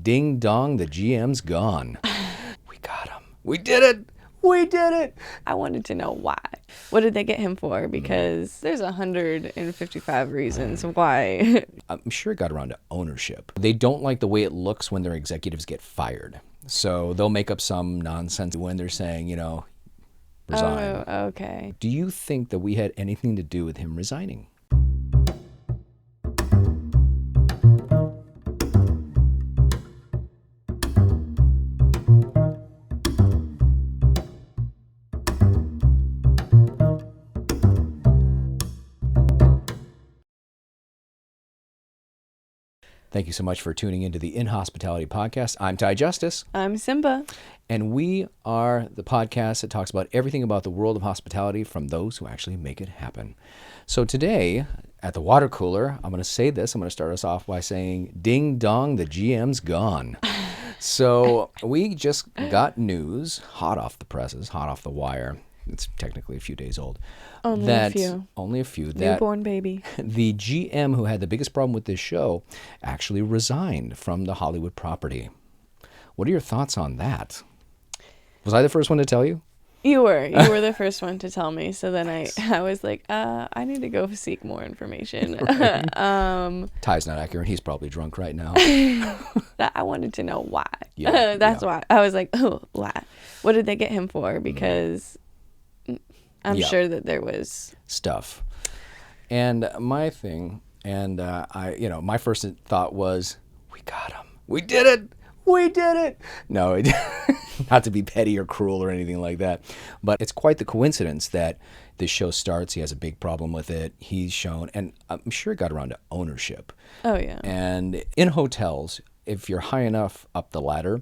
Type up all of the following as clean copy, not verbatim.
Ding dong, the GM's gone. We got him. We did it. We did it. I wanted to know why. What did they get him for? Because there's 155 reasons why. I'm sure it got around to ownership. They don't like the way it looks when their executives get fired. So they'll make up some nonsense when they're saying, resign. Oh, okay. Do you think that we had anything to do with him resigning? Thank you so much for tuning into the Inhospitality podcast. I'm Ty Justice. I'm Simba. And we are the podcast that talks about everything about the world of hospitality from those who actually make it happen. So today, at the water cooler, I'm going to say this. I'm going to start us off by saying, ding dong, the GM's gone. So we just got news, hot off the presses, hot off the wire. It's technically a few days old. Only a few. Only a few. Newborn baby. The GM who had the biggest problem with this show actually resigned from the Hollywood property. What are your thoughts on that? Was I the first one to tell you? You were the first one to tell me. So then I was like, I need to go seek more information. Right. Ty's not accurate. He's probably drunk right now. I wanted to know why. Yeah, That's why. I was like, oh, why? What did they get him for? Because I'm sure that there was stuff. And my thing, and my first thought was, we got him. We did it. We did it. No, not to be petty or cruel or anything like that, but it's quite the coincidence that this show starts. He has a big problem with it. He's shown, and I'm sure it got around to ownership. Oh, yeah. And in hotels, if you're high enough up the ladder,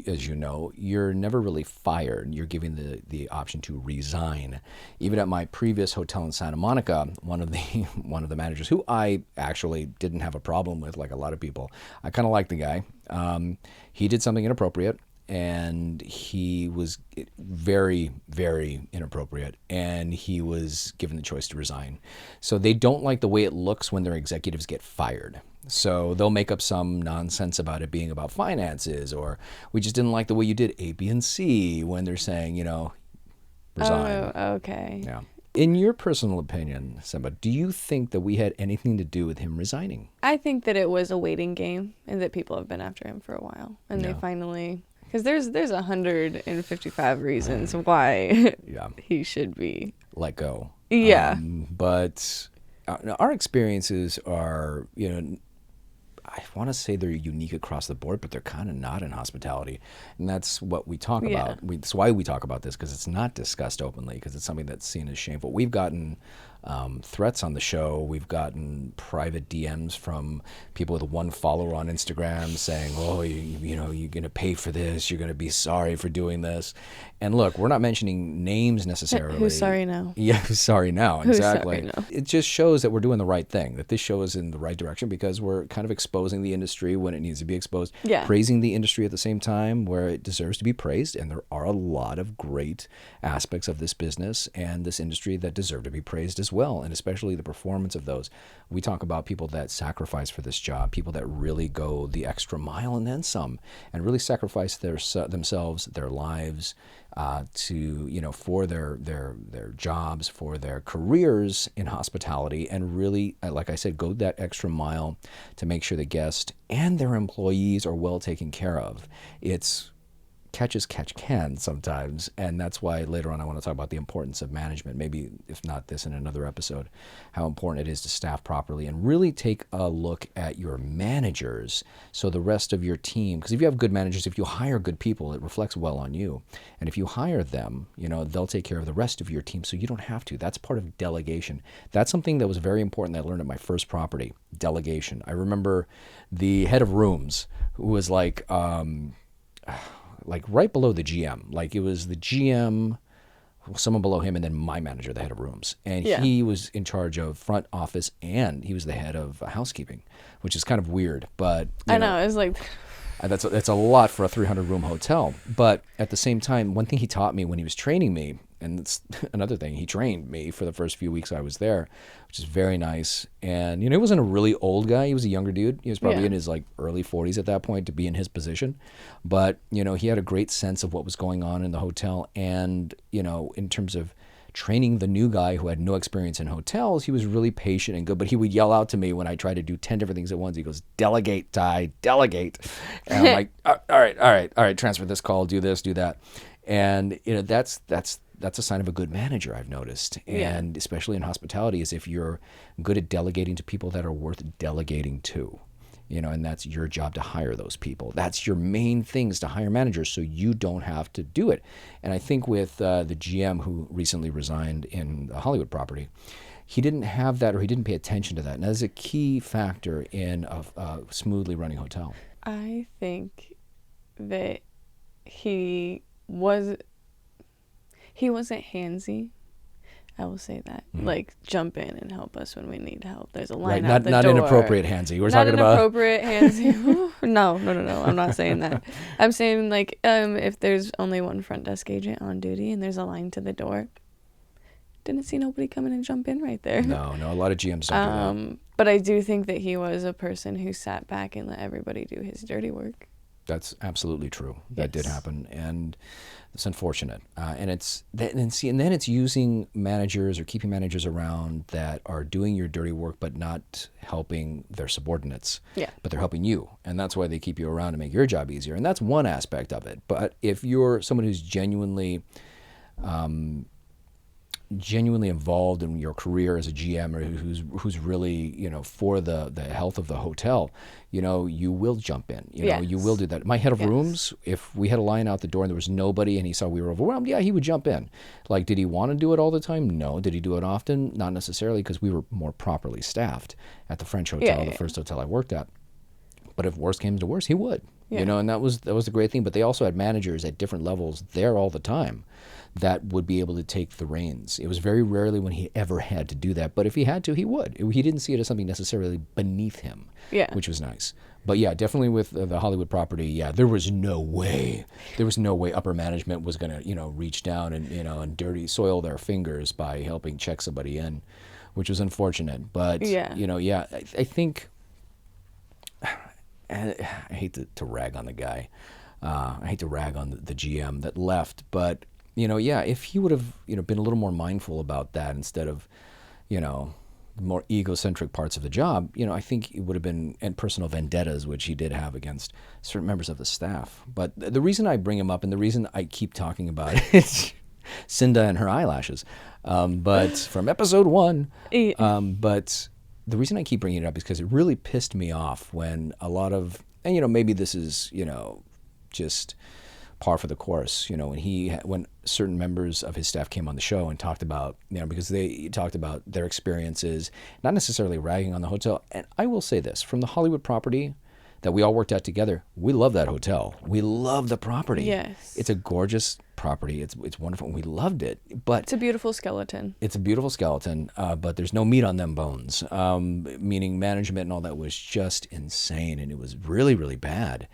as you know, you're never really fired. You're given the option to resign. Even at my previous hotel in Santa Monica, one of the managers, who I actually didn't have a problem with, like a lot of people, I kind of liked the guy. He did something inappropriate, and he was very, very inappropriate, and he was given the choice to resign. So they don't like the way it looks when their executives get fired. So they'll make up some nonsense about it being about finances, or we just didn't like the way you did A, B, and C when they're saying, resign. Oh, okay. Yeah. In your personal opinion, Simba, do you think that we had anything to do with him resigning? I think that it was a waiting game and that people have been after him for a while. And they finally, because there's 155 reasons why he should be let go. Yeah. But our experiences are, I want to say they're unique across the board, but they're kind of not in hospitality. And that's what we talk about. That's why we talk about this, because it's not discussed openly, because it's something that's seen as shameful. We've gotten threats on the show. We've gotten private DMs from people with one follower on Instagram saying, oh, you're going to pay for this. You're going to be sorry for doing this. And look, we're not mentioning names necessarily. Who's sorry now? Yeah, who's sorry now? Exactly. Who's sorry now? It just shows that we're doing the right thing, that this show is in the right direction, because we're kind of exposing the industry when it needs to be exposed, praising the industry at the same time where it deserves to be praised. And there are a lot of great aspects of this business and this industry that deserve to be praised as well, and especially the performance of those. We talk about people that sacrifice for this job, people that really go the extra mile and then some, and really sacrifice themselves, their lives, for their jobs, for their careers in hospitality, and really, like I said, go that extra mile to make sure the guest and their employees are well taken care of. It's catch as catch can sometimes, and that's why later on I want to talk about the importance of management, maybe if not this in another episode, how important it is to staff properly and really take a look at your managers, so the rest of your team, because if you have good managers, if you hire good people, it reflects well on you, and if you hire them, they'll take care of the rest of your team, so you don't have to. That's part of delegation. That's something that was very important that I learned at my first property, delegation. I remember the head of rooms, who was like right below the GM. Like it was the GM, someone below him, and then my manager, the head of rooms. And he was in charge of front office, and he was the head of housekeeping, which is kind of weird. But I know, it was like... That's a lot for a 300-room hotel. But at the same time, one thing he taught me when he was training me, and it's another thing, he trained me for the first few weeks I was there, which is very nice. And, he wasn't a really old guy. He was a younger dude. He was probably in his early 40s at that point to be in his position. But, he had a great sense of what was going on in the hotel. And, in terms of training the new guy who had no experience in hotels, he was really patient and good. But he would yell out to me when I tried to do 10 different things at once. He goes, "Delegate, Ty, delegate." And I'm like, all right, transfer this call, do this, do that. And, that's a sign of a good manager, I've noticed. And especially in hospitality, is if you're good at delegating to people that are worth delegating to. And that's your job to hire those people. That's your main thing, is to hire managers so you don't have to do it. And I think with the GM who recently resigned in the Hollywood property, he didn't have that, or he didn't pay attention to that. And that is a key factor in a smoothly running hotel. I think that he wasn't handsy. I will say that. Like, jump in and help us when we need help. There's a line out the door. Not inappropriate handsy. We're talking about... Not inappropriate handsy. No. I'm not saying that. I'm saying, if there's only one front desk agent on duty and there's a line to the door, didn't see nobody come in and jump in right there. No, a lot of GMs don't do that. But I do think that he was a person who sat back and let everybody do his dirty work. That's absolutely true. That did happen, and it's unfortunate. And then it's using managers or keeping managers around that are doing your dirty work, but not helping their subordinates. Yeah. But they're helping you, and that's why they keep you around to make your job easier. And that's one aspect of it. But if you're someone who's genuinely involved in your career as a GM, or who's really for the health of the hotel, you will jump in. You will do that. My head of rooms, if we had a line out the door and there was nobody and he saw we were overwhelmed, he would jump in. Like, did he want to do it all the time? No. Did he do it often? Not necessarily, because we were more properly staffed at the French hotel, the first hotel I worked at. But if worse came to worse, he would. And that was the great thing. But they also had managers at different levels there all the time that would be able to take the reins. It was very rarely when he ever had to do that. But if he had to, he would. He didn't see it as something necessarily beneath him, which was nice. But definitely with the Hollywood property, there was no way upper management was going to, reach down and dirty soil their fingers by helping check somebody in, which was unfortunate. But, I think... I hate to rag on the guy. I hate to rag on the GM that left, but if he would have been a little more mindful about that instead of more egocentric parts of the job, I think it would have been, and personal vendettas, which he did have against certain members of the staff. But the reason I bring him up and the reason I keep talking about it is Cinda and her eyelashes, but from episode 1, but. The reason I keep bringing it up is because it really pissed me off when a lot of, and maybe this is, just par for the course, when certain members of his staff came on the show and talked about, because they talked about their experiences, not necessarily ragging on the hotel. And I will say this, from the Hollywood property that we all worked at together, we love that hotel. We love the property. Yes. It's a gorgeous property. It's wonderful. We loved it. But it's a beautiful skeleton. It's a beautiful skeleton, but there's no meat on them bones, meaning management and all that was just insane, and it was really, really bad.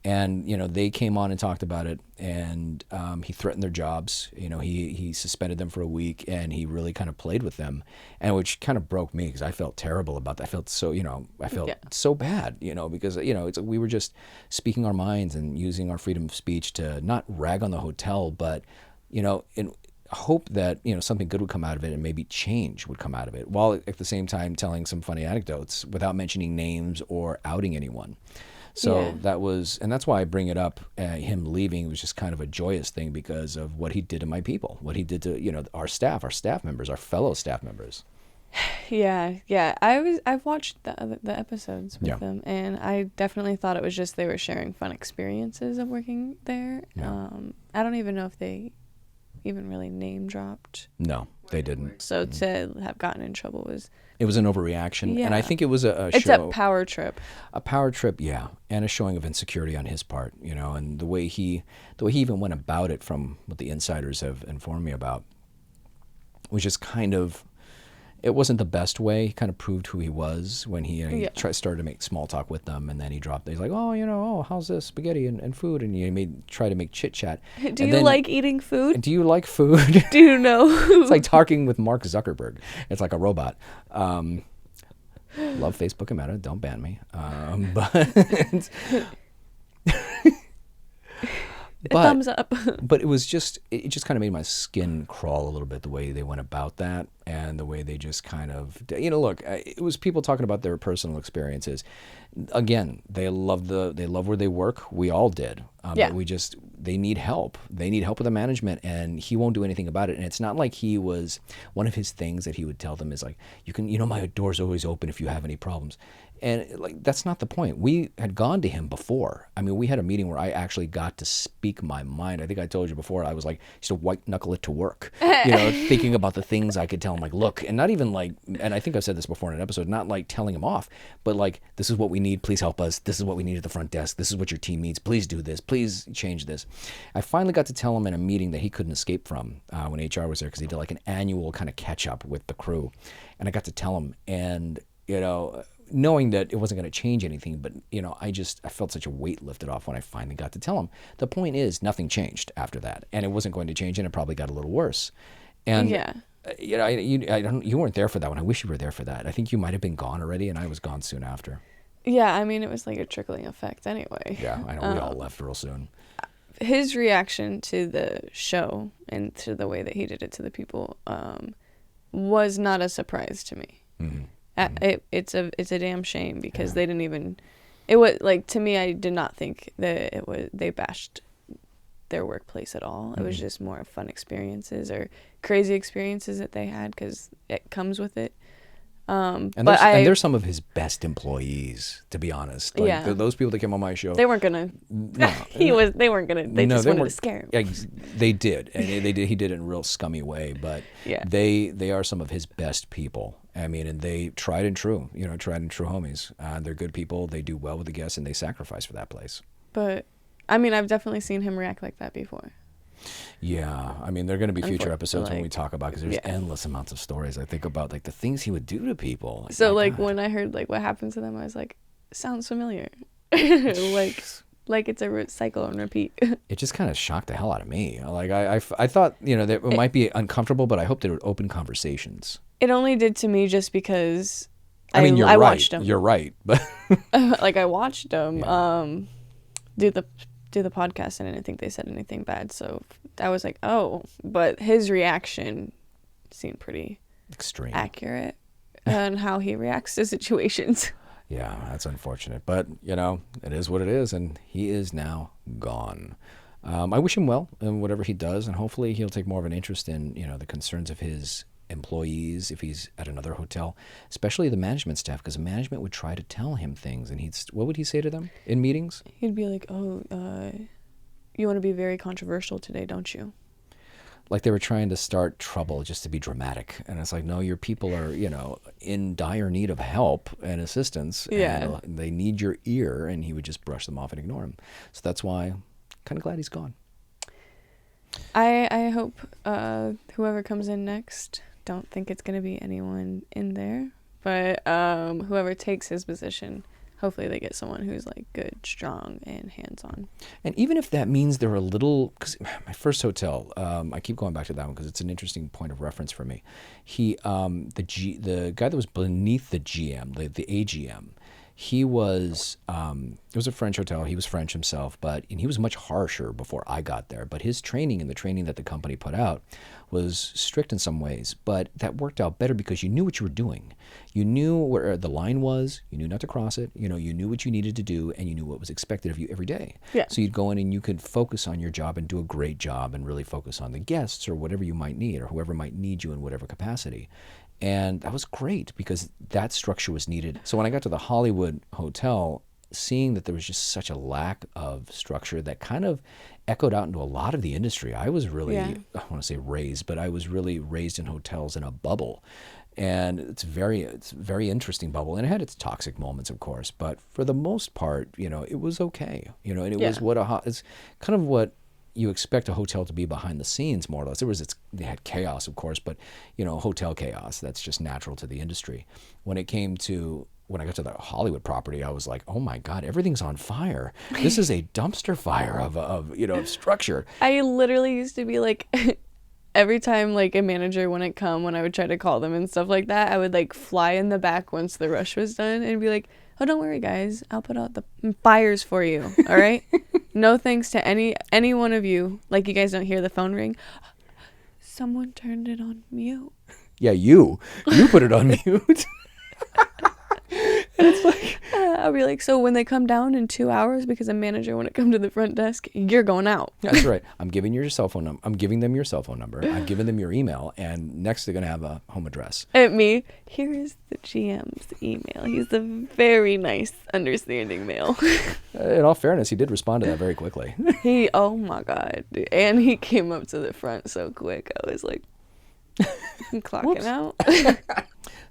And, they came on and talked about it, and he threatened their jobs. He suspended them for a week, and he really kind of played with them, and which kind of broke me because I felt terrible about that. I felt so, so bad, because, it's we were just speaking our minds and using our freedom of speech to not rag on the hotel, but, in hope that, something good would come out of it and maybe change would come out of it, while at the same time telling some funny anecdotes without mentioning names or outing anyone. So that was, and that's why I bring it up. Him leaving was just kind of a joyous thing because of what he did to my people, what he did to our staff members, our fellow staff members. Yeah. I've watched the episodes with them, and I definitely thought it was just they were sharing fun experiences of working there. Yeah. I don't even know if they even really name dropped. No, they didn't. So to have gotten in trouble was... It was an overreaction, and I think it was a show... It's a power trip. A power trip, and a showing of insecurity on his part, and the way he even went about it, from what the insiders have informed me about, was just kind of it wasn't the best way. He kind of proved who he was when he started to make small talk with them, and then he's like, how's this spaghetti and food, and try to make chit chat. Do you like eating food? Do you like food? Do you know? It's like talking with Mark Zuckerberg. It's like a robot. Love Facebook and Meta. Don't ban me. Thumbs up. But it just kind of made my skin crawl a little bit, the way they went about that, and the way they just kind of, look, it was people talking about their personal experiences. Again, they love where they work. We all did. But they need help. They need help with the management, and he won't do anything about it. And it's not like he was, one of his things that he would tell them is like, my door's always open if you have any problems. And like, that's not the point. We had gone to him before. I mean, we had a meeting where I actually got to speak my mind. I think I told you before, I was like, used to white knuckle it to work, thinking about the things I could tell him, like, look, and not even like, and I think I've said this before in an episode, not like telling him off, but like, this is what we need. Please help us. This is what we need at the front desk. This is what your team needs. Please do this. Please change this. I finally got to tell him in a meeting that he couldn't escape from when HR was there, because he did like an annual kind of catch up with the crew. And I got to tell him, and, knowing that it wasn't going to change anything, but I felt such a weight lifted off when I finally got to tell him. The point is, nothing changed after that, and it wasn't going to change, and it probably got a little worse. And you weren't there for that one. I wish you were there for that. I think you might have been gone already, and I was gone soon after. Yeah, I mean, it was like a trickling effect anyway. Yeah, I know. We all left real soon. His reaction to the show and to the way that he did it to the people was not a surprise to me. Mm-hmm. It's a damn shame, because they didn't even, it was like, to me, I did not think that they bashed their workplace at all. It was just more fun experiences or crazy experiences that they had, because it comes with it. And they're some of his best employees, to be honest. Like, those people that came on my show, they weren't gonna. They weren't gonna. They just wanted to scare him. Yeah, they did, and they did. He did it in a real scummy way, but they are some of his best people. I mean, and they tried and true homies. They're good people. They do well with the guests, and they sacrifice for that place. But I mean, I've definitely seen him react like that before. Yeah, I mean, there are going to be future episodes when we talk about, because there's endless amounts of stories. I think about like the things he would do to people. So like when I heard like what happened to them, I was like, sounds familiar. like it's a cycle and repeat. It just kind of shocked the hell out of me. Like I thought that it might be uncomfortable, but I hoped they would open conversations. It only did to me just because I right. watched them. You're right, but like I watched them do the podcast, and I didn't think they said anything bad, so I was like, oh, but his reaction seemed pretty extreme, accurate on how he reacts to situations. Yeah, that's unfortunate, but it is what it is, and he is now gone. I wish him well in whatever he does, and hopefully he'll take more of an interest in the concerns of his employees if he's at another hotel, especially the management staff, because the management would try to tell him things, and what would he say to them in meetings? He'd be like, oh, you want to be very controversial today, don't you? Like they were trying to start trouble just to be dramatic, and it's like, no, your people are in dire need of help and assistance, and they need your ear, and he would just brush them off and ignore him. So that's why I'm kind of glad he's gone. I hope whoever comes in next, don't think it's going to be anyone in there, but whoever takes his position, hopefully they get someone who's like good, strong, and hands-on. And even if that means they're a little, because my first hotel, I keep going back to that one because it's an interesting point of reference for me. The guy that was beneath the GM, the AGM, he was, it was a French hotel. He was French himself, and he was much harsher before I got there. But his training and the training that the company put out was strict in some ways. But that worked out better because you knew what you were doing. You knew where the line was. You knew not to cross it. You knew what you needed to do, and you knew what was expected of you every day. Yeah. So you'd go in and you could focus on your job and do a great job and really focus on the guests or whatever you might need or whoever might need you in whatever capacity. And that was great because that structure was needed. So when I got to the Hollywood Hotel, seeing that there was just such a lack of structure that kind of echoed out into a lot of the industry. I was really, I want to say raised, but I was really raised in hotels in a bubble. And it's a very interesting bubble. And it had its toxic moments, of course. But for the most part, it was okay. And it was it's kind of what you expect a hotel to be behind the scenes more or less. They had chaos, of course, but hotel chaos, that's just natural to the industry. When I got to the Hollywood property, I was like, oh my God, everything's on fire. This is a dumpster fire of structure. I literally used to be like, every time like a manager wouldn't come when I would try to call them and stuff like that, I would like fly in the back once the rush was done and be like, oh, don't worry guys, I'll put out the fires for you. All right. No thanks to any one of you. Like, you guys don't hear the phone ring. Someone turned it on mute. Yeah, you put it on mute. And it's like, I'll be like, so when they come down in 2 hours because a manager wouldn't come to the front desk, you're going out. That's right. I'm giving you your cell phone number. I'm giving them your cell phone number. I've given them your email, and next they're gonna have a home address. And me, here is the GM's email. He's a very nice, understanding male. In all fairness, he did respond to that very quickly. Oh my God, dude. And he came up to the front so quick. I was like, I'm clocking out.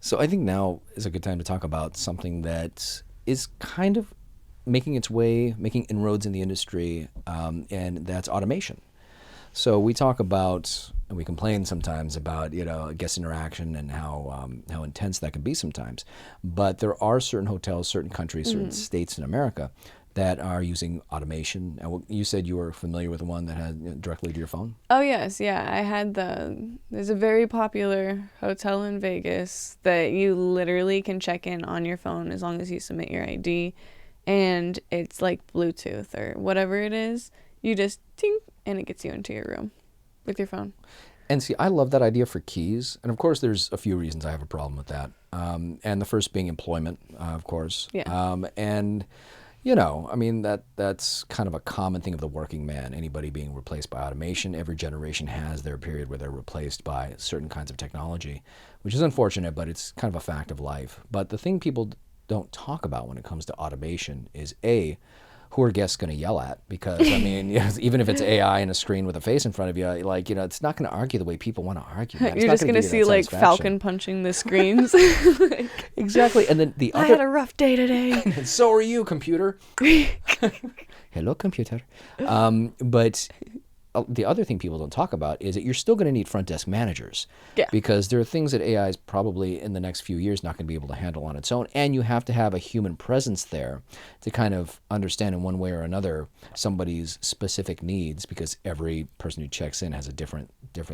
So I think now is a good time to talk about something that is kind of making inroads in the industry, and that's automation. So we talk about, and we complain sometimes about, guest interaction and how intense that can be sometimes. But there are certain hotels, certain countries, certain states in America that are using automation. And you said you were familiar with one that had directly to your phone? Oh, yes. Yeah. I had there's a very popular hotel in Vegas that you literally can check in on your phone as long as you submit your ID. And it's like Bluetooth or whatever it is. You just ting, and it gets you into your room with your phone. And see, I love that idea for keys. And of course, there's a few reasons I have a problem with that. And the first being employment, of course. Yeah. That's kind of a common thing of the working man, anybody being replaced by automation. Every generation has their period where they're replaced by certain kinds of technology, which is unfortunate, but it's kind of a fact of life. But the thing people don't talk about when it comes to automation is who are guests going to yell at? Because, even if it's AI and a screen with a face in front of you, it's not going to argue the way people want to argue. You're just going to see like Falcon punching the screens. Exactly. And then I had a rough day today. And so are you, computer. Hello, computer. But the other thing people don't talk about is that you're still going to need front desk managers. Yeah. Because there are things that AI is probably in the next few years not going to be able to handle on its own. And you have to have a human presence there to kind of understand in one way or another somebody's specific needs, because every person who checks in has a different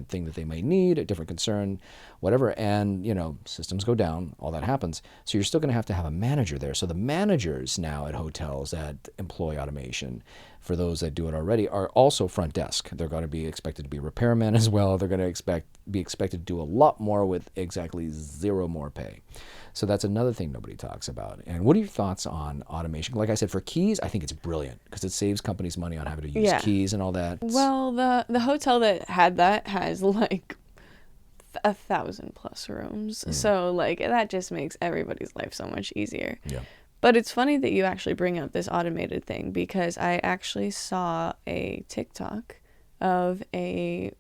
thing that they may need, a different concern, whatever. And, systems go down, all that happens. So you're still going to have a manager there. So the managers now at hotels that employ automation, for those that do it already, are also front desk. They're going to be expected to be repairmen as well. They're going to be expected to do a lot more with exactly zero more pay. So that's another thing nobody talks about. And what are your thoughts on automation? Like I said, for keys, I think it's brilliant because it saves companies money on having to use keys and all that. Well, the hotel that had that has like 1,000+ rooms. So like that just makes everybody's life so much easier. Yeah. But it's funny that you actually bring up this automated thing, because I actually saw a TikTok of a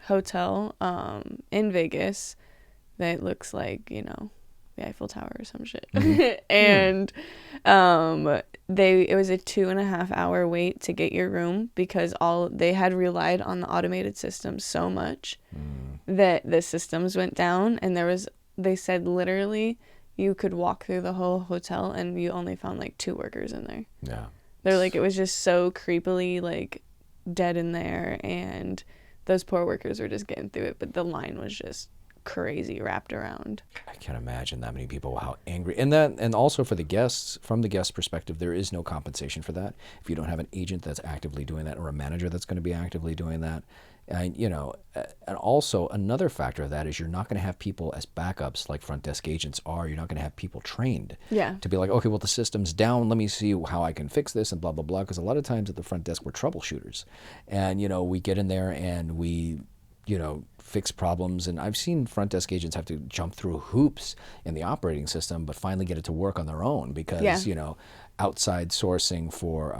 hotel in Vegas that looks like, the Eiffel Tower or some shit. Mm-hmm. And it was a 2.5 hour wait to get your room, because they had relied on the automated systems so much that the systems went down, and they said literally you could walk through the whole hotel and you only found like 2 workers in there. Yeah. They're like, it was just so creepily like dead in there, and those poor workers were just getting through it, but the line was just crazy wrapped around. I can't imagine that many people, how angry. And also for the guests, from the guest perspective, there is no compensation for that. If you don't have an agent that's actively doing that, or a manager that's going to be actively doing that. And also another factor of that is you're not going to have people as backups like front desk agents are. You're not going to have people trained to be like, okay, well, the system's down. Let me see how I can fix this and blah, blah, blah. Because a lot of times at the front desk, we're troubleshooters. And, we get in there and we, fix problems. And I've seen front desk agents have to jump through hoops in the operating system, but finally get it to work on their own because, outside sourcing for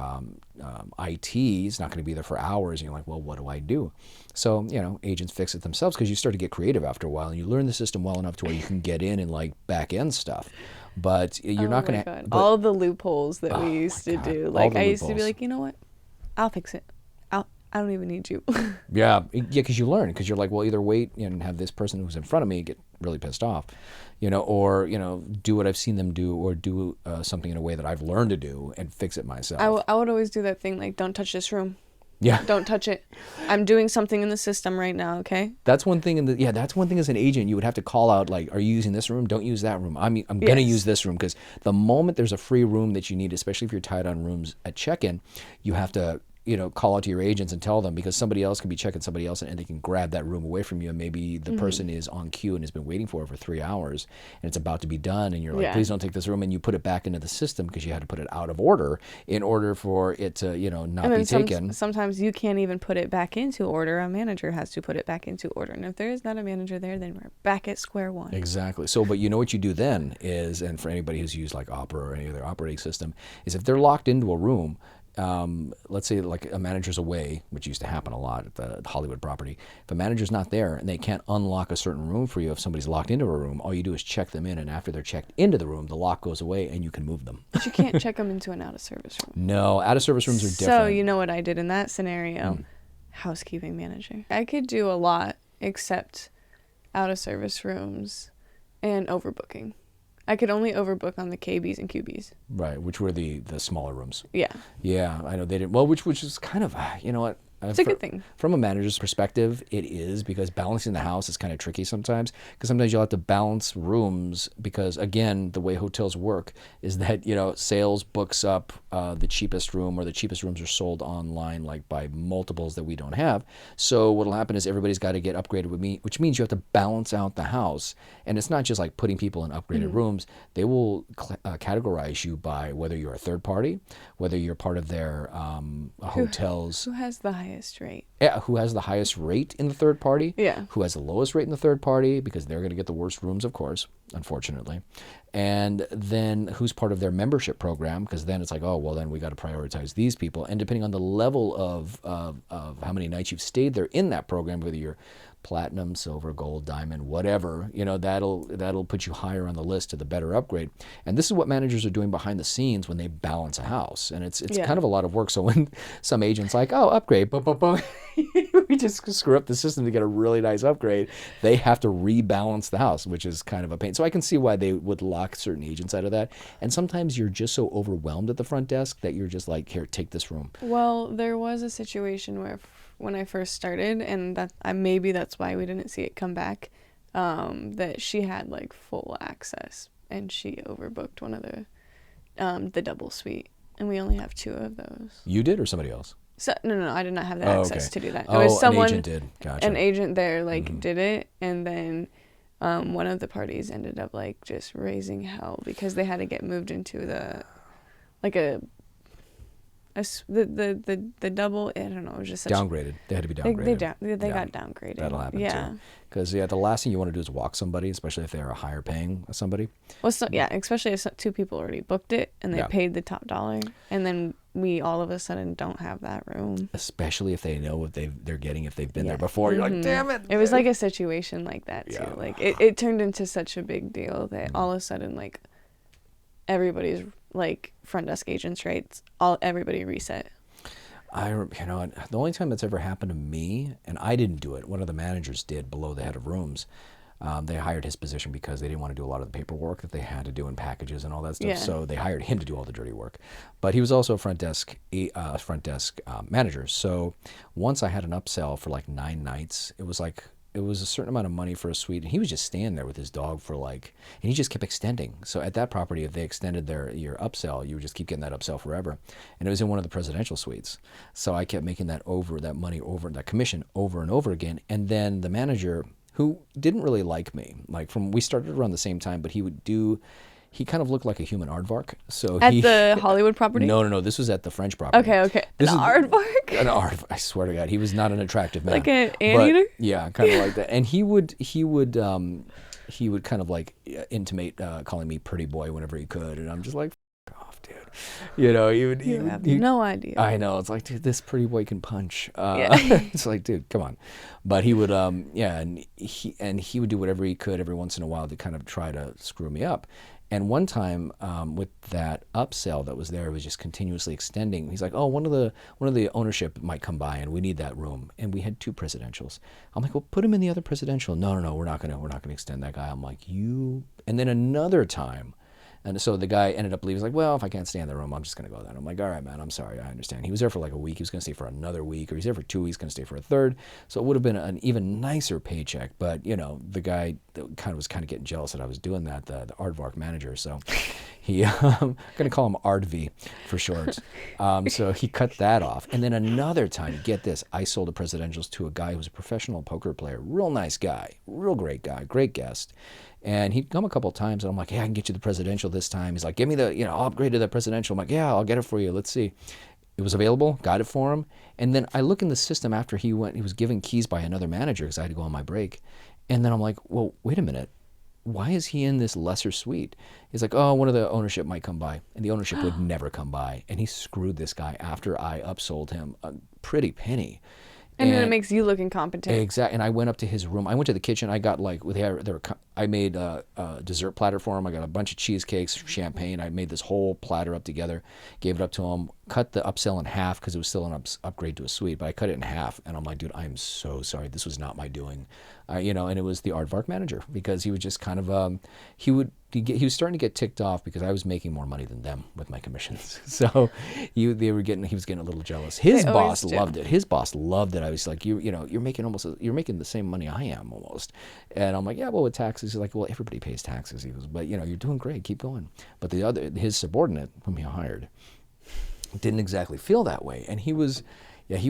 IT is not going to be there for hours. And you're like, well, what do I do? So, agents fix it themselves because you start to get creative after a while and you learn the system well enough to where you can get in and like back end stuff. But you're not going to... All the loopholes that we used to do. Like I used to be like, you know what? I'll fix it. I don't even need you. Yeah, because you learn, because you're like, well, either wait and have this person who's in front of me get really pissed off, or, do what I've seen them do, or do something in a way that I've learned to do and fix it myself. I would always do that thing, like, don't touch this room. Yeah. Don't touch it. I'm doing something in the system right now, okay? That's one thing that's one thing as an agent, you would have to call out, like, are you using this room? Don't use that room. I'm going to use this room, because the moment there's a free room that you need, especially if you're tied on rooms at check-in, you have to call out to your agents and tell them, because somebody else can be checking somebody else and they can grab that room away from you. And maybe the person is on queue and has been waiting for it for 3 hours and it's about to be done. And you're like, please don't take this room. And you put it back into the system because you had to put it out of order in order for it to, not be taken. Sometimes you can't even put it back into order. A manager has to put it back into order. And if there is not a manager there, then we're back at square one. Exactly. So, but what you do then is, and for anybody who's used like Opera or any other operating system, is if they're locked into a room, let's say like a manager's away, which used to happen a lot at the Hollywood property. If a manager's not there and they can't unlock a certain room for you, if somebody's locked into a room, all you do is check them in, and after they're checked into the room, the lock goes away and you can move them. But you can't check them into an out-of-service room. No, out-of-service rooms are different. So you know what I did in that scenario? Housekeeping manager. I could do a lot except out-of-service rooms and overbooking. I could only overbook on the KBs and QBs. Right, which were the smaller rooms. Yeah. Yeah, I know they didn't. Well, which is kind of, you know what? It's a good thing. From a manager's perspective, it is, because balancing the house is kind of tricky sometimes, because sometimes you'll have to balance rooms, because again, the way hotels work is that, sales books up the cheapest room, or the cheapest rooms are sold online like by multiples that we don't have. So what'll happen is everybody's got to get upgraded with me, which means you have to balance out the house. And it's not just like putting people in upgraded rooms. They will categorize you by whether you're a third party, whether you're part of their hotels. Who has the highest rate? Yeah, who has the highest rate in the third party? Yeah. Who has the lowest rate in the third party, because they're going to get the worst rooms, of course, unfortunately. And then who's part of their membership program, because then it's like, oh, well, then we got to prioritize these people. And depending on the level of how many nights you've stayed there in that program, whether you're platinum, silver, gold, diamond, whatever, that'll put you higher on the list to the better upgrade. And this is what managers are doing behind the scenes when they balance a house. And it's kind of a lot of work. So when some agent's like, oh, upgrade, we just screw up the system to get a really nice upgrade, they have to rebalance the house, which is kind of a pain. So I can see why they would lock certain agents out of that. And sometimes you're just so overwhelmed at the front desk that you're just like, here, take this room. Well, there was a situation where when I first started, and that maybe that's why we didn't see it come back, that she had like full access, and she overbooked one of the double suite, and we only have 2 of those. You did, or somebody else? So no, I did not have the access to do that. It was someone, an agent did. Gotcha. An agent there did it, and then one of the parties ended up like just raising hell because they had to get moved into the the double. I don't know. It was just downgraded. They had to be downgraded. They got downgraded. That'll happen too. Because the last thing you want to do is walk somebody, especially if they're a higher paying somebody. Well, especially if 2 people already booked it and they paid the top dollar, and then we all of a sudden don't have that room. Especially if they know what they're getting, if they've been there before. You're like, damn it. It was like a situation like that too. Yeah. Like it turned into such a big deal that all of a sudden like everybody's like front desk agents rates, everybody reset. The only time that's ever happened to me, and I didn't do it, one of the managers did below the head of rooms. They hired his position because they didn't want to do a lot of the paperwork that they had to do in packages and all that stuff. Yeah. So they hired him to do all the dirty work. But he was also a front desk manager. So once I had an upsell for like 9 nights, it was a certain amount of money for a suite, and he was just standing there with his dog and he just kept extending. So at that property, if they extended your upsell, you would just keep getting that upsell forever. And it was in one of the presidential suites. So I kept making that commission over and over again. And then the manager, who didn't really like me, we started around the same time, but he kind of looked like a human aardvark. So at the Hollywood property? No. This was at the French property. Okay. An aardvark? An aardvark. I swear to God, he was not an attractive man. Like an anteater? Yeah, kind of like that. And he would kind of like intimate calling me pretty boy whenever he could, and I'm just like, F off, dude. You have no idea. I know. It's like, dude, this pretty boy can punch. It's like, dude, come on. But he would, and he would do whatever he could every once in a while to kind of try to screw me up. And one time with that upsell that was there, it was just continuously extending. He's like, "Oh, one of the ownership might come by, and we need that room." And we had 2 presidentials. I'm like, "Well, put him in the other presidential." No, we're not gonna extend that guy. I'm like, "You." And then another time. And so the guy ended up leaving. He's like, "Well, if I can't stay in the room, I'm just going to go there." I'm like, "All right, man, I'm sorry. I understand." He was there for like a week. He was going to stay for another week, or he's there for 2 weeks, going to stay for a third. So it would have been an even nicer paycheck. But, the guy was kind of getting jealous that I was doing that, the aardvark manager. So he, I'm going to call him Ardv for short. So he cut that off. And then another time, get this, I sold the presidentials to a guy who was a professional poker player. Real nice guy, real great guy, great guest. And he'd come a couple of times, and I'm like, "Yeah, I can get you the presidential this time." He's like, "Give me I'll upgrade to the presidential." I'm like, "Yeah, I'll get it for you. Let's see." It was available, got it for him. And then I look in the system after he was given keys by another manager because I had to go on my break. And then I'm like, "Well, wait a minute. Why is he in this lesser suite?" He's like, "Oh, one of the ownership might come by." And the ownership would never come by. And he screwed this guy after I upsold him a pretty penny. And then it makes you look incompetent. Exactly. And I went up to his room. I went to the kitchen. I got I made a dessert platter for him. I got a bunch of cheesecakes, champagne. I made this whole platter up together, gave it up to him, cut the upsell in half because it was still an upgrade to a suite, but I cut it in half. And I'm like, "Dude, I am so sorry. This was not my doing." And it was the aardvark manager because he was just kind of, he was starting to get ticked off because I was making more money than them with my commissions. So he was getting a little jealous. His boss loved it. His boss loved it. I was like, you're making the same money I am almost. And I'm like, "Yeah, well, with taxes." He's like, "Well, everybody pays taxes." He goes, "But you're doing great. Keep going." But his subordinate whom he hired didn't exactly feel that way. And he would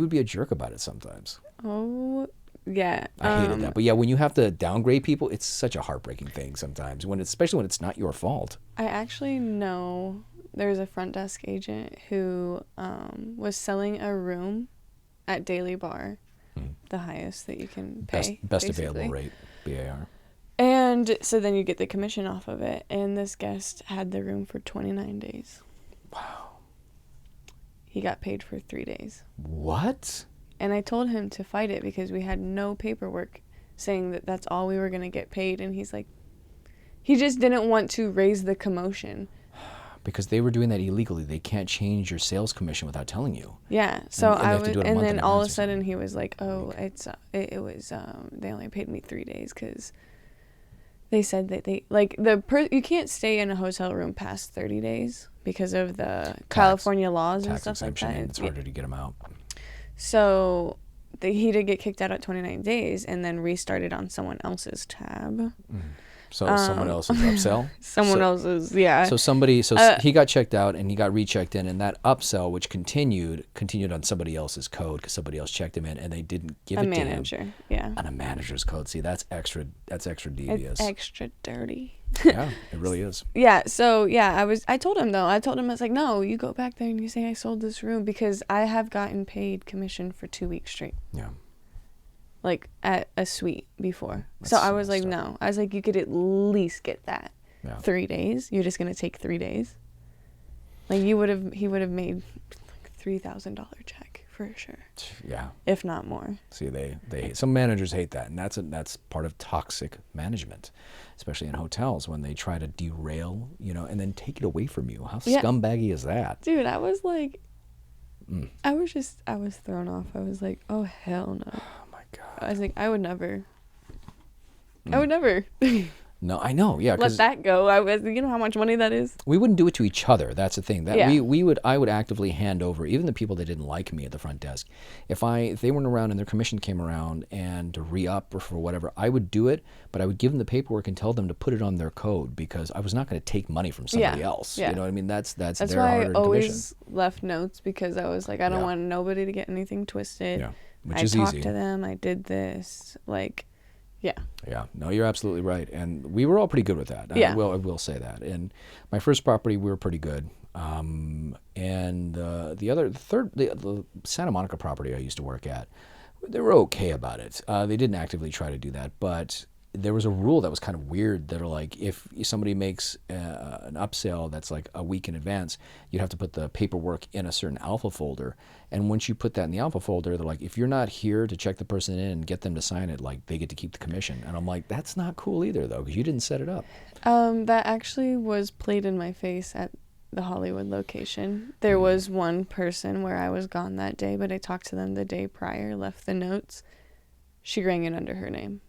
be a jerk about it sometimes. Oh, yeah. I hated that. But yeah, when you have to downgrade people, it's such a heartbreaking thing sometimes, especially when it's not your fault. I actually know there's a front desk agent who was selling a room at Daily Bar, the highest that you can pay. Best available rate, BAR. And so then you get the commission off of it. And this guest had the room for 29 days. Wow. He got paid for 3 days. What? And I told him to fight it because we had no paperwork saying that that's all we were going to get paid. And he's like, he just didn't want to raise the commotion. Because they were doing that illegally. They can't change your sales commission without telling you. Yeah. So and then all of a sudden he was like, "Oh, it was they only paid me 3 days because they said that you can't stay in a hotel room past 30 days because of the California laws and stuff like that. It's harder to get them out." So he did get kicked out at 29 days and then restarted on someone else's tab. So someone else's upsell? Someone else's, yeah. So he got checked out and he got rechecked in, and that upsell, which continued on somebody else's code because somebody else checked him in and they didn't give it to him. A manager, yeah. On a manager's code. See, that's extra devious. It's extra dirty. Yeah, it really is. Yeah, so yeah, I told him I was like, "No, you go back there and you say I sold this room," because I have gotten paid commission for 2 weeks straight. Yeah. Like at a suite before. So I was like, "No." I was like, "You could at least get that." Yeah. 3 days? You're just going to take 3 days? Like he would have made like $3,000 check for sure. Yeah. If not more. See, some managers hate that, and that's part of toxic management, especially in hotels when they try to derail, and then take it away from you. How scumbaggy is that? Dude, I was like I was thrown off. I was like, "Oh hell no." Oh my God. I was like, I would never. I would never. No, I know. Yeah, let that go. You know how much money that is. We wouldn't do it to each other. That's the thing. I would actively hand over even the people that didn't like me at the front desk. If they weren't around and their commission came around and to re-up or for whatever, I would do it, but I would give them the paperwork and tell them to put it on their code because I was not going to take money from somebody else. Yeah. You know what I mean? That's their hard-earned commission. That's why I always left notes because I was like, I don't want nobody to get anything twisted. Yeah, which is easy. I talked to them. I did this. Yeah. Yeah. No, you're absolutely right. And we were all pretty good with that. Yeah. I will say that. And my first property, we were pretty good. And the Santa Monica property I used to work at, they were okay about it. They didn't actively try to do that, but there was a rule that was kind of weird that are like, if somebody makes an upsell that's like a week in advance, you'd have to put the paperwork in a certain alpha folder. And once you put that in the alpha folder, they're like, if you're not here to check the person in and get them to sign it, like they get to keep the commission. And I'm like, that's not cool either though, because you didn't set it up. That actually was played in my face at the Hollywood location. There was one person where I was gone that day, but I talked to them the day prior, left the notes. She rang it under her name.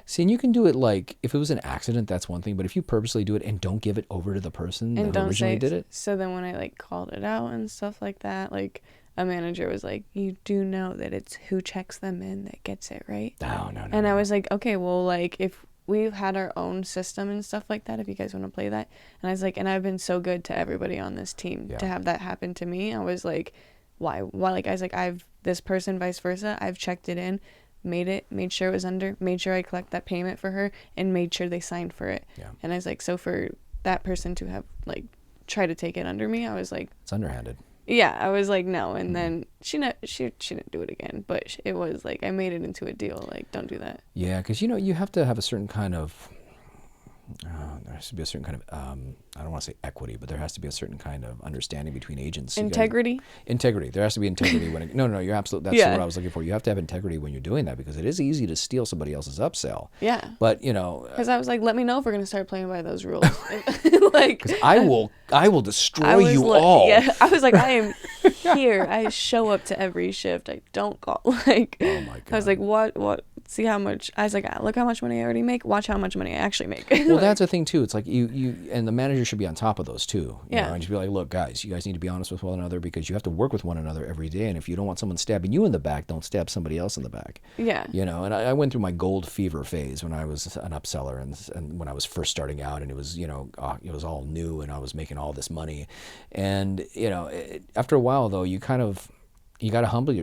See, and you can do it like, if it was an accident, that's one thing, but if you purposely do it and don't give it over to the person that originally did it. So then when I like called it out and stuff like that, like a manager was like, you do know that it's who checks them in that gets it, right? No. And I was like, okay, well, like if we've had our own system and stuff like that, if you guys want to play that. And I was like, and I've been so good to everybody on this team to have that happen to me. I was like, why? Like, I was like, I've this person, vice versa. I've checked it in. Made sure it was under, made sure I collect that payment for her, and made sure they signed for it. Yeah. And I was like, so for that person to have like try to take it under me, I was like, it's underhanded. Yeah, I was like, no. And then she didn't do it again, but it was like I made it into a deal, like, don't do that. Yeah, because you have to have a certain kind of there has to be a certain kind of I don't want to say equity, but there has to be a certain kind of understanding between agents. Integrity. There has to be integrity when no, you're absolutely. That's what I was looking for. You have to have integrity when you're doing that, because it is easy to steal somebody else's upsell. Yeah. But because I was like, let me know if we're gonna start playing by those rules. Like, because I will destroy you all. Yeah, I was like, I am here. I show up to every shift. I don't call. Like, oh my God. I was like, what? See how much? I was like, look how much money I already make. Watch how much money I actually make. Well, that's the thing too. It's like you and the manager should be on top of those too. You know, and just be like, look, guys, you guys need to be honest with one another, because you have to work with one another every day. And if you don't want someone stabbing you in the back, don't stab somebody else in the back. Yeah. And I went through my gold fever phase when I was an upseller and when I was first starting out, and it was it was all new and I was making all this money, and after a while though, you got to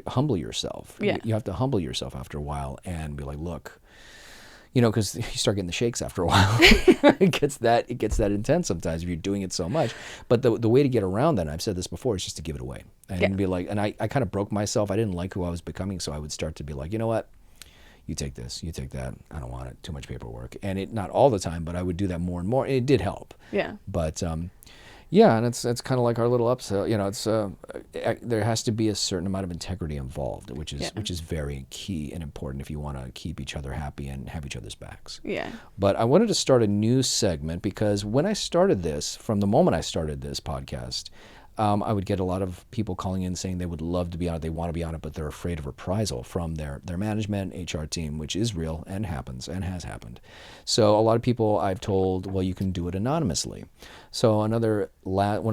humble yourself. Yeah. You have to humble yourself after a while and be like, look, because you start getting the shakes after a while. It gets that intense sometimes if you're doing it so much. But the way to get around that, and I've said this before, is just to give it away and be like, and I kind of broke myself. I didn't like who I was becoming, so I would start to be like, you know what? You take this, you take that. I don't want it. Too much paperwork. And it, not all the time, but I would do that more and more. And it did help. Yeah. But yeah, and it's kind of like our little upsell. It's there has to be a certain amount of integrity involved, which is very key and important if you want to keep each other happy and have each other's backs. Yeah. But I wanted to start a new segment, because when I started this, from the moment I started this podcast, I would get a lot of people calling in saying they would love to be on it, they want to be on it, but they're afraid of reprisal from their management, HR team, which is real and happens and has happened. So a lot of people I've told, well, you can do it anonymously. So one of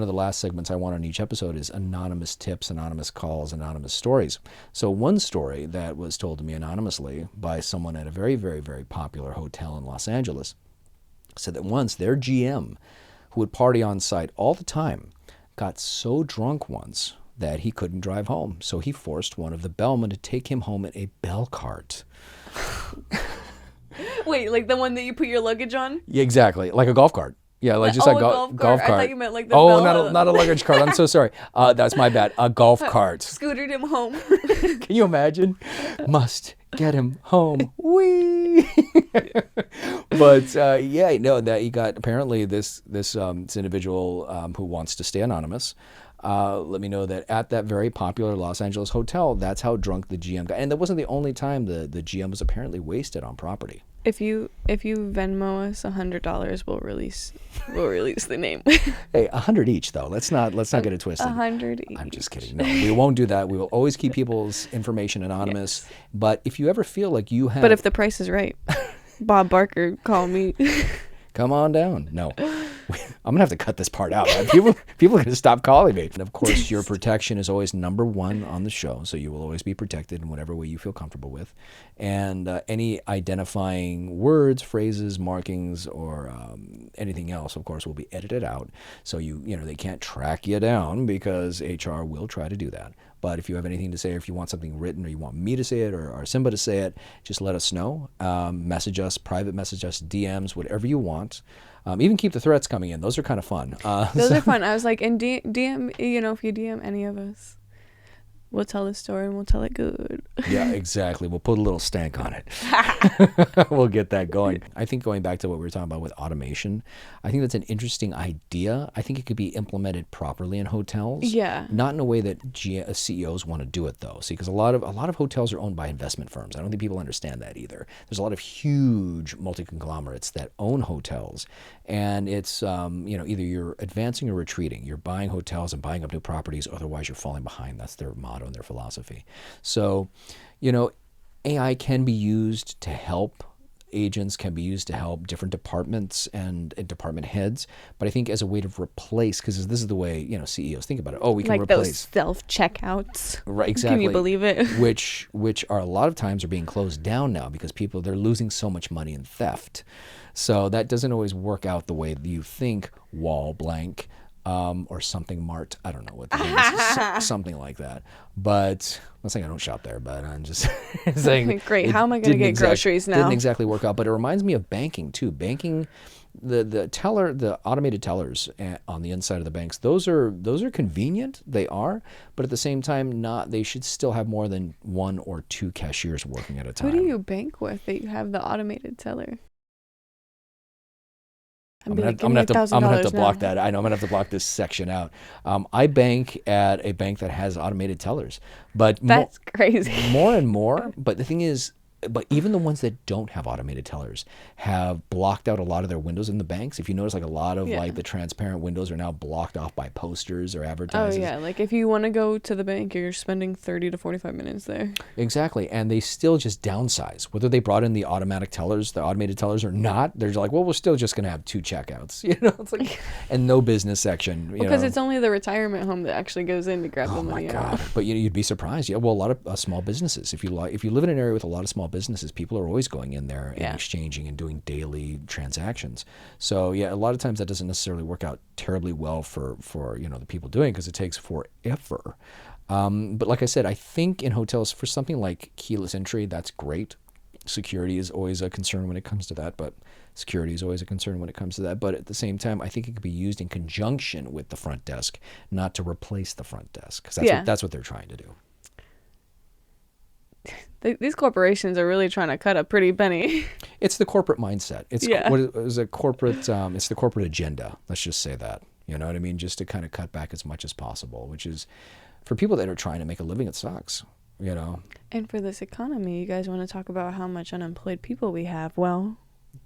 the last segments I want on each episode is anonymous tips, anonymous calls, anonymous stories. So one story that was told to me anonymously by someone at a very, very, very popular hotel in Los Angeles said that once their GM, who would party on site all the time, got so drunk once that he couldn't drive home. So he forced one of the bellmen to take him home in a bell cart. Wait, like the one that you put your luggage on? Yeah, exactly. Like a golf cart. Yeah, like just a golf cart. I thought you meant like the bell. Not a luggage cart. I'm so sorry. That's my bad. A golf cart. Scootered him home. Can you imagine? Must get him home. Whee! But that he got, apparently this individual who wants to stay anonymous let me know that at that very popular Los Angeles hotel, that's how drunk the GM got. And that wasn't the only time the GM was apparently wasted on property. If you Venmo us $100, we'll release the name. Hey, 100 each though. Let's not get it twisted. 100 each. I'm just kidding. No, we won't do that. We will always keep people's information anonymous. Yes. But if you ever feel like you have, but if the price is right, Bob Barker, call me. Come on down. No. I'm going to have to cut this part out. People are going to stop calling me. And of course, your protection is always number one on the show. So you will always be protected in whatever way you feel comfortable with. And any identifying words, phrases, markings, or anything else, of course, will be edited out. So they can't track you down, because HR will try to do that. But if you have anything to say, or if you want something written, or you want me to say it, or Simba to say it, just let us know. Message us, private message us, DMs, whatever you want. Even keep the threats coming in. Those are kind of fun. Those are fun. I was like, and DM, if you DM any of us, We'll tell the story and we'll tell it good. Yeah, exactly. We'll put a little stank on it. We'll get that going. I think going back to what we were talking about with automation, I think that's an interesting idea. I think it could be implemented properly in hotels. Yeah. Not in a way that CEOs want to do it though. See, because a lot of hotels are owned by investment firms. I don't think people understand that either. There's a lot of huge multi-conglomerates that own hotels, and it's either you're advancing or retreating. You're buying hotels and buying up new properties, otherwise you're falling behind. That's their motto and their philosophy. So, AI can be used to help. Agents can be used to help different departments and department heads, but I think as a way to replace, because this is the way CEOs think about it. Oh, we can replace those self-checkouts. Right, exactly. Can you believe it? which are a lot of times are being closed down now because they're losing so much money in theft. So that doesn't always work out the way you think. Wall blank. Or something Mart. I don't know what the name is. Something like that. But I'm not saying I don't shop there, but I'm just saying. Great. How am I going to get groceries now? Didn't exactly work out, but it reminds me of banking too. Banking, the automated tellers on the inside of the banks. Those are convenient. They are, but at the same time, they should still have more than one or two cashiers working at a time. Who do you bank with that you have the automated teller? I'm gonna have to block that. I know I'm gonna have to block this section out. I bank at a bank that has automated tellers, but that's crazy. More and more. But the thing is, even the ones that don't have automated tellers have blocked out a lot of their windows in the banks. If you notice, a lot of the transparent windows are now blocked off by posters or advertisements. Oh yeah, if you want to go to the bank, you're spending 30 to 45 minutes there. Exactly, and they still just downsize. Whether they brought in the automated tellers or not, they're like, well, we're still just gonna have 2 checkouts. It's like, and no business section. Because it's only the retirement home that actually goes in to grab the money. Oh my God! But you'd be surprised. Yeah, well, a lot of small businesses. If you live in an area with a lot of small businesses, people are always going in there and exchanging and doing daily transactions. So yeah, a lot of times that doesn't necessarily work out terribly well for the people doing it because it takes forever. But like I said, I think in hotels for something like keyless entry, that's great. Security is always a concern when it comes to that, but at the same time, I think it could be used in conjunction with the front desk, not to replace the front desk, because that's what they're trying to do. These corporations are really trying to cut a pretty penny. It's the corporate mindset. It's the corporate agenda. Let's just say that. You know what I mean? Just to kind of cut back as much as possible, which is for people that are trying to make a living, it sucks. And for this economy, you guys want to talk about how much unemployed people we have. Well,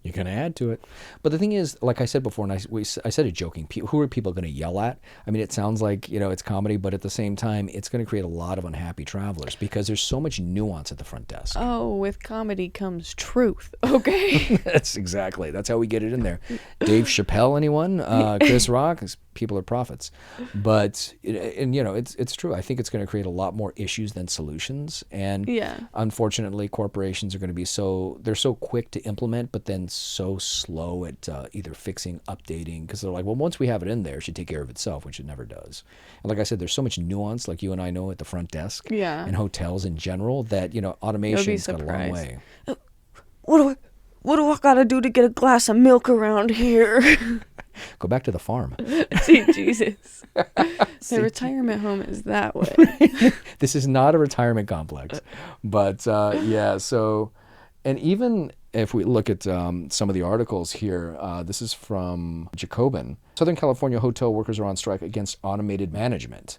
you can add to it. But the thing is, like I said before, and I said it joking, who are people going to yell at? I mean, it sounds like, it's comedy, but at the same time, it's going to create a lot of unhappy travelers because there's so much nuance at the front desk. Oh, with comedy comes truth. Okay. That's how we get it in there. Dave Chappelle, anyone? Chris Rock? People are prophets. But, it's true. I think it's going to create a lot more issues than solutions. And unfortunately, corporations are going to be they're so quick to implement, but then so slow at either fixing, updating, because they're like, well, once we have it in there, it should take care of itself, which it never does. And like I said, there's so much nuance, like you and I know at the front desk and hotels in general, that automation's got a long way. What do I gotta do to get a glass of milk around here? Go back to the farm. See, Jesus. The retirement home is that way. This is not a retirement complex. But so, and even if we look at some of the articles here, this is from Jacobin. Southern California hotel workers are on strike against automated management.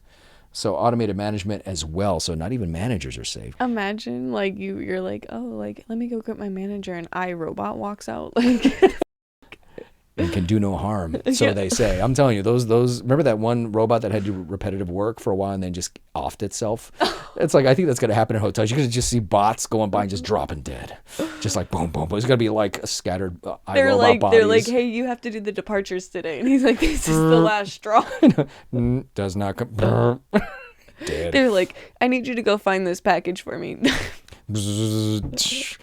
So automated management as well. So not even managers are safe. Imagine you're like, oh, let me go get my manager, and iRobot walks out and can do no harm, so they say. I'm telling you, those remember that one robot that had to do repetitive work for a while and then just offed itself? It's like, I think that's going to happen in hotels. You're going to just see bots going by and just dropping dead. Just like boom, boom, boom. It's going to be like a scattered iRobot bodies. They're like, hey, you have to do the departures today. And he's like, this is the last straw. Does not come. Dead. They're like, I need you to go find this package for me.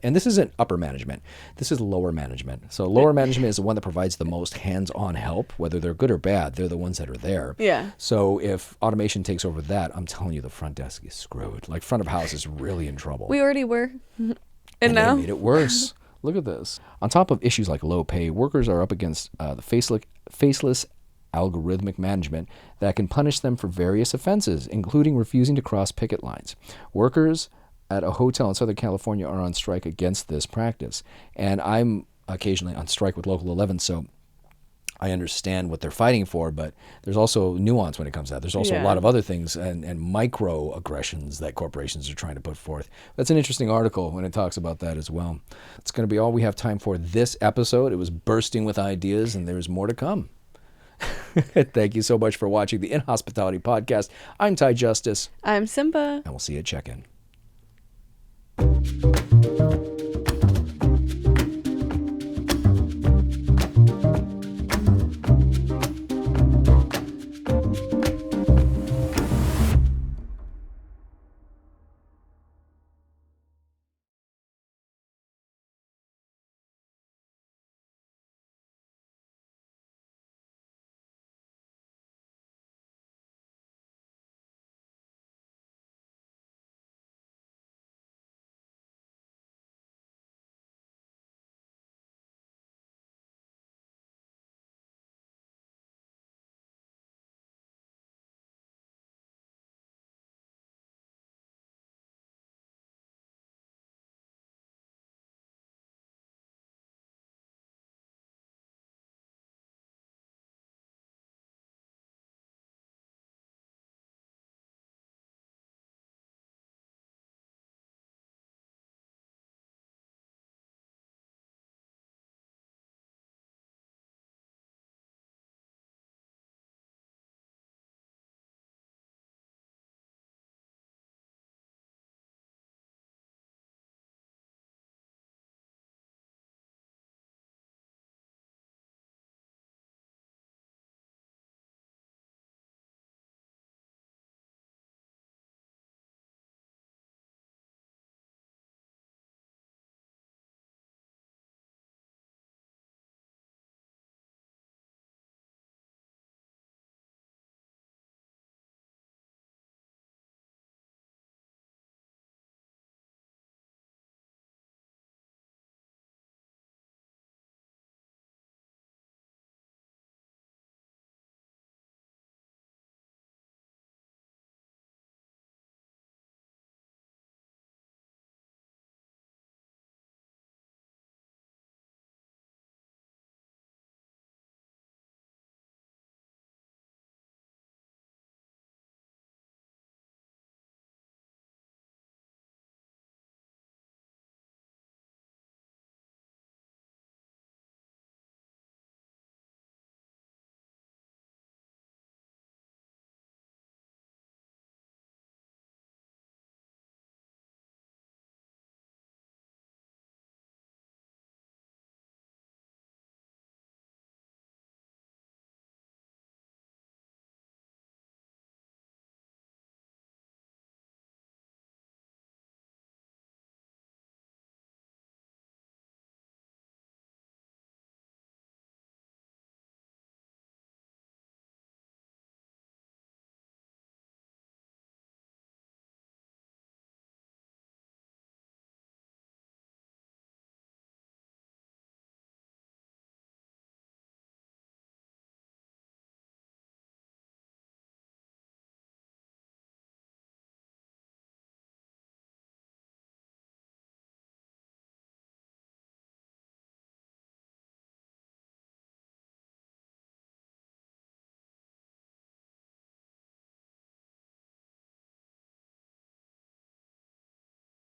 And this isn't upper management. This is lower management. So lower management is the one that provides the most hands-on help, whether they're good or bad. They're the ones that are there. Yeah. So if automation takes over that, I'm telling you, the front desk is screwed. Like, front of house is really in trouble. We already were. And now? They made it worse. Look at this. On top of issues like low pay, workers are up against the faceless algorithmic management that can punish them for various offenses, including refusing to cross picket lines. Workers at a hotel in Southern California are on strike against this practice. And I'm occasionally on strike with Local 11, so I understand what they're fighting for, but there's also nuance when it comes out. There's also a lot of other things and microaggressions that corporations are trying to put forth. That's an interesting article when it talks about that as well. It's going to be all we have time for this episode. It was bursting with ideas, and there's more to come. Thank you so much for watching the Inhospitality Podcast. I'm Ty Justice. I'm Simba. And we'll see you at check-in.